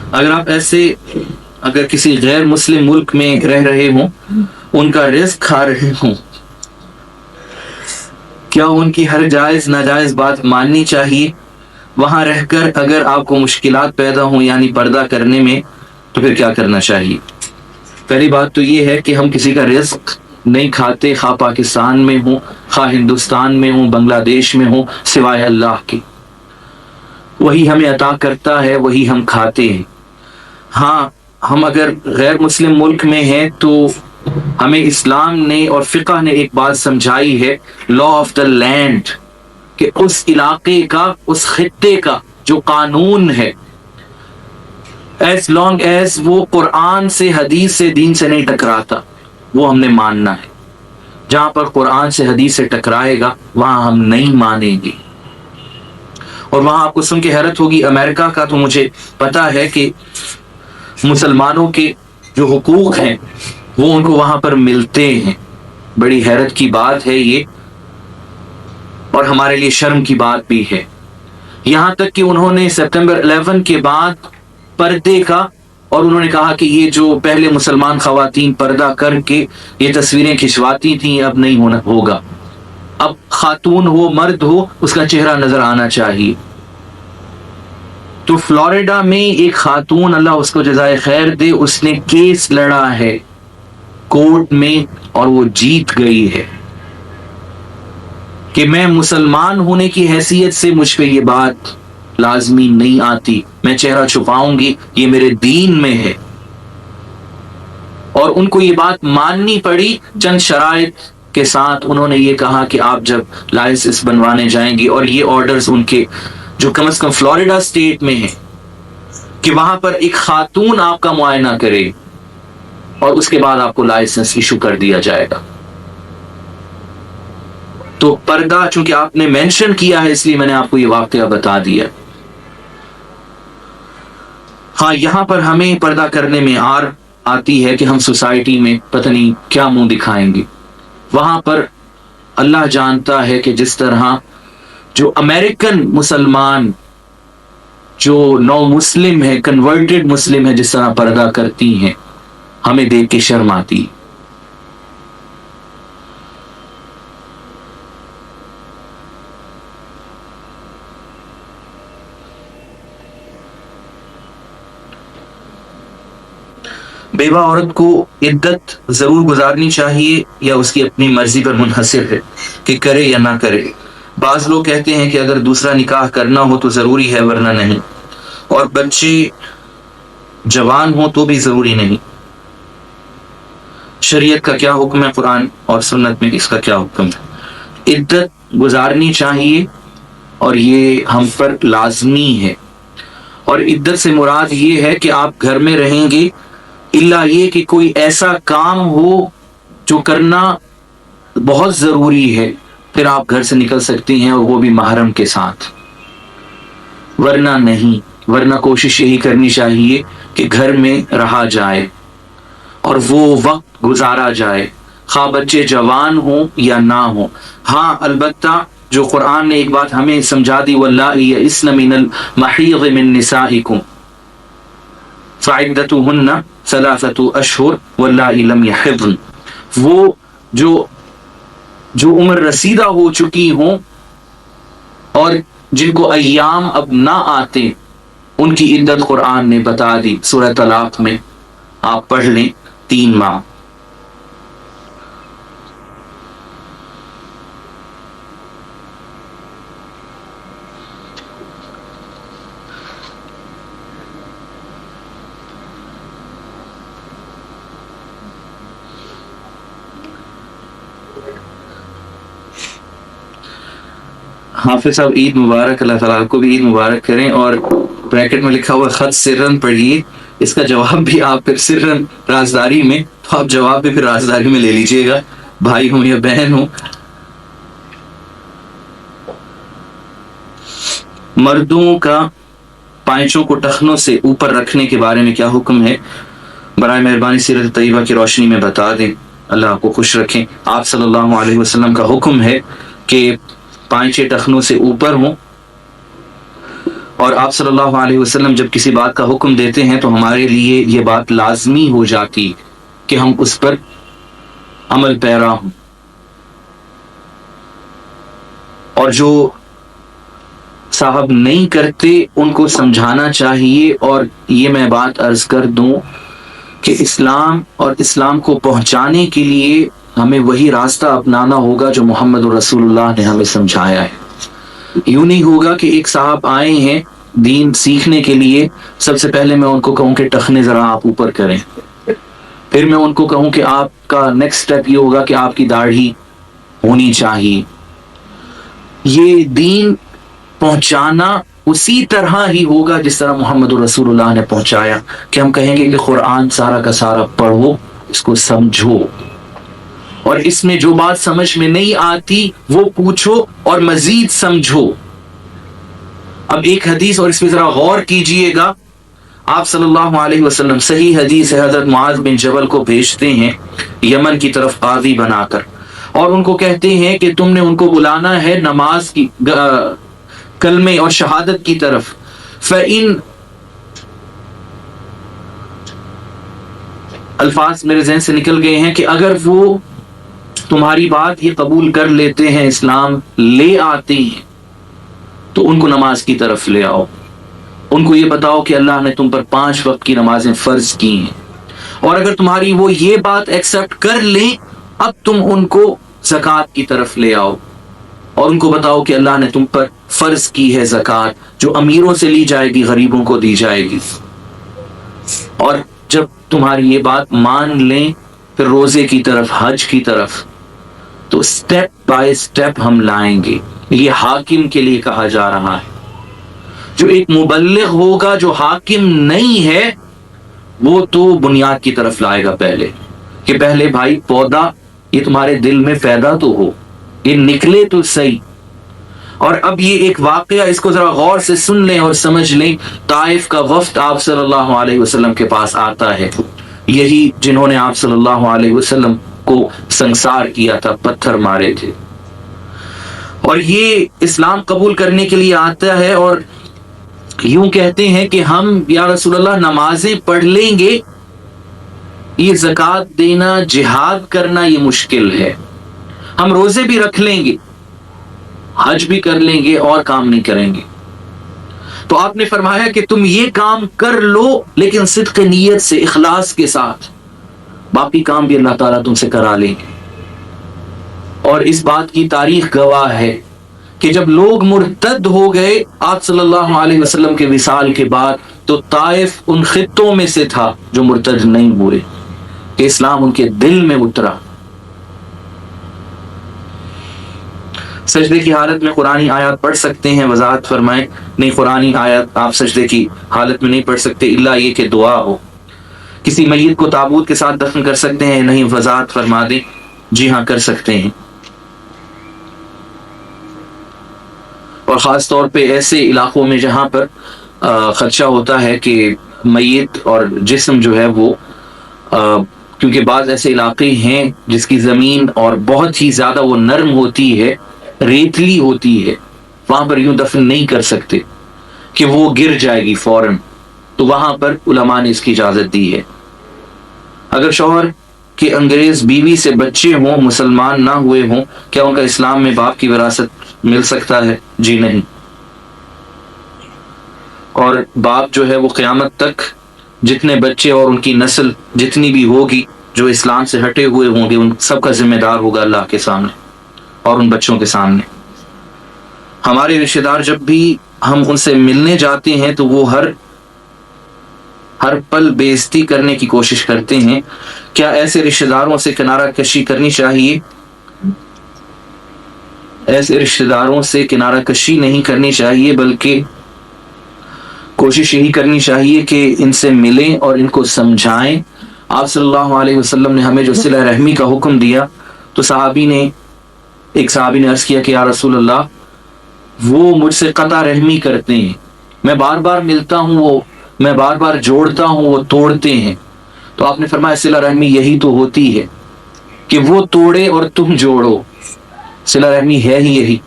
اگر آپ ایسے اگر کسی غیر مسلم ملک میں رہ رہے ہوں، ان کا رزق کھا رہے ہوں، کیا ان کی ہر جائز ناجائز بات ماننی چاہیے؟ وہاں رہ کر اگر آپ کو مشکلات پیدا ہوں یعنی پردہ کرنے میں، تو پھر کیا کرنا چاہیے؟ پہلی بات تو یہ ہے کہ ہم کسی کا رزق نہیں کھاتے، خواہ پاکستان میں ہوں، خواہ ہندوستان میں ہوں، بنگلہ دیش میں ہوں، سوائے اللہ کے۔ وہی ہمیں عطا کرتا ہے، وہی ہم کھاتے ہیں۔ ہاں، ہم اگر غیر مسلم ملک میں ہیں تو ہمیں اسلام نے اور فقہ نے ایک بات سمجھائی ہے، لا آف دا لینڈ، کہ اس علاقے کا، اس خطے کا جو قانون ہے، ایز لانگ ایز وہ قرآن سے، حدیث سے، دین سے نہیں ٹکراتا، وہ ہم نے ماننا ہے۔ جہاں پر قرآن سے، حدیث سے ٹکرائے گا وہاں ہم نہیں مانیں گے۔ اور وہاں آپ کو سن کے حیرت ہوگی، امریکہ کا تو مجھے پتا ہے کہ مسلمانوں کے جو حقوق ہیں وہ ان کو وہاں پر ملتے ہیں۔ بڑی حیرت کی بات ہے یہ، اور ہمارے لیے شرم کی بات بھی ہے۔ یہاں تک کہ انہوں نے سپٹمبر 11 کے بعد پردے کا، اور انہوں نے کہا کہ یہ جو پہلے مسلمان خواتین پردہ کر کے یہ تصویریں کھنچواتی تھیں، اب نہیں ہوگا، اب خاتون ہو مرد ہو اس کا چہرہ نظر آنا چاہیے۔ تو فلوریڈا میں ایک خاتون، اللہ اس کو جزائے خیر دے، اس نے کیس لڑا ہے کورٹ میں اور وہ جیت گئی ہے کہ میں مسلمان ہونے کی حیثیت سے مجھ پہ یہ بات لازمی نہیں آتی، میں چہرہ چھپاؤں گی، یہ میرے دین میں ہے۔ اور ان کو یہ بات ماننی پڑی چند شرائط کے ساتھ۔ انہوں نے یہ کہا کہ آپ جب لائسنس بنوانے جائیں گے، اور یہ آرڈرز ان کے جو کم از کم فلوریڈا اسٹیٹ میں ہیں، کہ وہاں پر ایک خاتون آپ کا معائنہ کرے اور اس کے بعد آپ کو لائسنس ایشو کر دیا جائے گا۔ تو پردہ چونکہ آپ نے مینشن کیا ہے، اس لیے میں نے آپ کو یہ واقعہ بتا دیا۔ ہاں، یہاں پر ہمیں پردہ کرنے میں آتی ہے کہ ہم سوسائٹی میں پتہ نہیں کیا منہ دکھائیں گے۔ وہاں پر اللہ جانتا ہے کہ جس طرح جو امریکن مسلمان جو نو مسلم ہے، کنورٹڈ مسلم ہے، جس طرح پردہ کرتی ہیں، ہمیں دیکھ کے شرم آتی ہے۔ بیوہ عورت کو عدت ضرور گزارنی چاہیے یا اس کی اپنی مرضی پر منحصر ہے کہ کرے یا نہ کرے؟ بعض لوگ کہتے ہیں کہ اگر دوسرا نکاح کرنا ہو تو ضروری ہے، ورنہ نہیں، اور بچے جوان ہوں تو بھی ضروری نہیں۔ شریعت کا کیا حکم ہے؟ قرآن اور سنت میں اس کا کیا حکم ہے؟ عدت گزارنی چاہیے اور یہ ہم پر لازمی ہے۔ اور عدت سے مراد یہ ہے کہ آپ گھر میں رہیں گے، الا یہ کہ کوئی ایسا کام ہو جو کرنا بہت ضروری ہے، پھر آپ گھر سے نکل سکتی ہیں، اور وہ بھی محرم کے ساتھ، ورنہ نہیں۔ ورنہ کوشش یہی کرنی چاہیے کہ گھر میں رہا جائے اور وہ وقت گزارا جائے، خواہ بچے جوان ہوں یا نہ ہوں۔ ہاں، البتہ جو قرآن نے ایک بات ہمیں سمجھا دی، واللائی یئسن من المحیض من نسائکم فعدتہن ثلاثۃ اشہر واللائی لم یحضن، وہ جو عمر رسیدہ ہو چکی ہوں اور جن کو ایام اب نہ آتے، ان کی عدت قرآن نے بتا دی سورہ طلاق میں، آپ پڑھ لیں، 3 ماہ۔ حافظ صاحب عید مبارک، اللہ تعالیٰ آپ کو بھی عید مبارک کریں۔ اور بریکٹ میں لکھا ہوا خط سرن پڑھیے، اس کا جواب بھی آپ پھر سرن رازداری میں، تو آپ جواب بھی پھر رازداری میں لے لیجئے گا، بھائی ہوں یا بہن ہوں۔ مردوں کا پائنچوں کو ٹخنوں سے اوپر رکھنے کے بارے میں کیا حکم ہے؟ برائے مہربانی سیرت طیبہ کی روشنی میں بتا دیں، اللہ آپ کو خوش رکھیں۔ آپ صلی اللہ علیہ وسلم کا حکم ہے کہ پائنچے ٹخنوں سے اوپر ہوں، اور آپ صلی اللہ علیہ وسلم جب کسی بات کا حکم دیتے ہیں تو ہمارے لیے یہ بات لازمی ہو جاتی کہ ہم اس پر عمل پیرا ہوں. اور جو صاحب نہیں کرتے ان کو سمجھانا چاہیے. اور یہ میں بات عرض کر دوں کہ اسلام اور اسلام کو پہنچانے کے لیے ہمیں وہی راستہ اپنانا ہوگا جو محمد رسول اللہ نے ہمیں سمجھایا ہے. یوں نہیں ہوگا کہ ایک صاحب آئے ہیں دین سیکھنے کے لیے، سب سے پہلے میں ان کو کہوں کہ ٹخنے ذرا آپ اوپر کریں، پھر میں ان کو کہوں کہ آپ کا نیکسٹ سٹیپ یہ ہوگا کہ آپ کی داڑھی ہونی چاہیے. یہ دین پہنچانا اسی طرح ہی ہوگا جس طرح محمد رسول اللہ نے پہنچایا، کہ ہم کہیں گے کہ قرآن سارا کا سارا پڑھو، اس کو سمجھو، اور اس میں جو بات سمجھ میں نہیں آتی وہ پوچھو اور مزید سمجھو. اب ایک حدیث اور اس پہ ذرا غور کیجئے گا. آپ صلی اللہ علیہ وسلم، صحیح حدیث ہے، حضرت معاذ بن جبل کو بھیجتے ہیں یمن کی طرف قاضی بنا کر، اور ان کو کہتے ہیں کہ تم نے ان کو بلانا ہے نماز کی، کلمے اور شہادت کی طرف. فَإِن، الفاظ میرے ذہن سے نکل گئے ہیں، کہ اگر وہ تمہاری بات ہی قبول کر لیتے ہیں، اسلام لے آتے ہیں، تو ان کو نماز کی طرف لے آؤ. ان کو یہ بتاؤ کہ اللہ نے تم پر 5 وقت کی نمازیں فرض کی ہیں، اور اگر تمہاری وہ یہ بات ایکسپٹ کر لیں، اب تم ان کو زکوٰۃ کی طرف لے آؤ، اور ان کو بتاؤ کہ اللہ نے تم پر فرض کی ہے زکوٰۃ، جو امیروں سے لی جائے گی، غریبوں کو دی جائے گی. اور جب تمہاری یہ بات مان لیں، پھر روزے کی طرف، حج کی طرف، تو سٹیپ بائی سٹیپ ہم لائیں گے. یہ حاکم کے لیے کہا جا رہا ہے. جو ایک مبلغ ہوگا، جو حاکم نہیں ہے، وہ تو بنیاد کی طرف لائے گا پہلے، کہ پہلے بھائی پودا یہ تمہارے دل میں پیدا تو ہو، یہ نکلے تو صحیح. اور اب یہ ایک واقعہ، اس کو ذرا غور سے سن لیں اور سمجھ لیں. طائف کا وفد آپ صلی اللہ علیہ وسلم کے پاس آتا ہے، یہی جنہوں نے آپ صلی اللہ علیہ وسلم کو سنسار کیا تھا، پتھر مارے تھے، اور یہ اسلام قبول کرنے کے لیے آتا ہے. اور یوں کہتے ہیں کہ ہم یا رسول اللہ نمازیں پڑھ لیں گے، یہ زکوٰۃ دینا، جہاد کرنا یہ مشکل ہے. ہم روزے بھی رکھ لیں گے، حج بھی کر لیں گے، اور کام نہیں کریں گے. تو آپ نے فرمایا کہ تم یہ کام کر لو، لیکن صدق نیت سے، اخلاص کے ساتھ، باقی کام بھی اللہ تعالیٰ تم سے کرا لیں گے. اور اس بات کی تاریخ گواہ ہے کہ جب لوگ مرتد ہو گئے آپ صلی اللہ علیہ وسلم کے وصال کے بعد، تو طائف ان خطوں میں سے تھا جو مرتد نہیں ہوئے، کہ اسلام ان کے دل میں اترا. سجدے کی حالت میں قرآنی آیات پڑھ سکتے ہیں، وضاحت فرمائیں. نہیں، قرآنی آیات آپ سجدے کی حالت میں نہیں پڑھ سکتے، الا یہ کہ دعا ہو. کسی میت کو تابوت کے ساتھ دفن کر سکتے ہیں؟ نہیں، وضاحت فرما دیں. جی ہاں، کر سکتے ہیں. اور خاص طور پہ ایسے علاقوں میں جہاں پر خدشہ ہوتا ہے کہ میت اور جسم جو ہے وہ، کیونکہ بعض ایسے علاقے ہیں جس کی زمین اور بہت ہی زیادہ وہ نرم ہوتی ہے، ریتلی ہوتی ہے، وہاں پر یوں دفن نہیں کر سکتے کہ وہ گر جائے گی فوراً. تو وہاں پر علماء نے اس کی اجازت دی ہے. اگر شوہر کہ انگریز بیوی سے بچے ہوں، مسلمان نہ ہوئے ہوں، کیا ان کا اسلام میں باپ کی وراثت مل سکتا ہے؟ جی نہیں. اور باپ جو ہے وہ قیامت تک جتنے بچے اور ان کی نسل جتنی بھی ہوگی جو اسلام سے ہٹے ہوئے ہوں گے، ان سب کا ذمہ دار ہوگا اللہ کے سامنے اور ان بچوں کے سامنے. ہمارے رشتہ دار جب بھی ہم ان سے ملنے جاتے ہیں تو وہ ہر پل بے عزتی کرنے کی کوشش کرتے ہیں. کیا ایسے رشتہ داروں سے کنارہ کشی کرنی چاہیے؟ ایسے رشتہ داروں سے کنارہ کشی نہیں کرنی چاہیے، بلکہ کوشش یہی کرنی چاہیے کہ ان سے ملیں اور ان کو سمجھائیں. آپ صلی اللہ علیہ وسلم نے ہمیں جو صلہ رحمی کا حکم دیا، تو ایک صحابی نے عرض کیا کہ یا رسول اللہ، وہ مجھ سے قطع رحمی کرتے ہیں، میں بار بار ملتا ہوں، میں بار بار جوڑتا ہوں، وہ توڑتے ہیں. تو آپ نے فرمایا صلہ رحمی یہی تو ہوتی ہے کہ وہ توڑے اور تم جوڑو. صلہ رحمی ہے ہی یہی.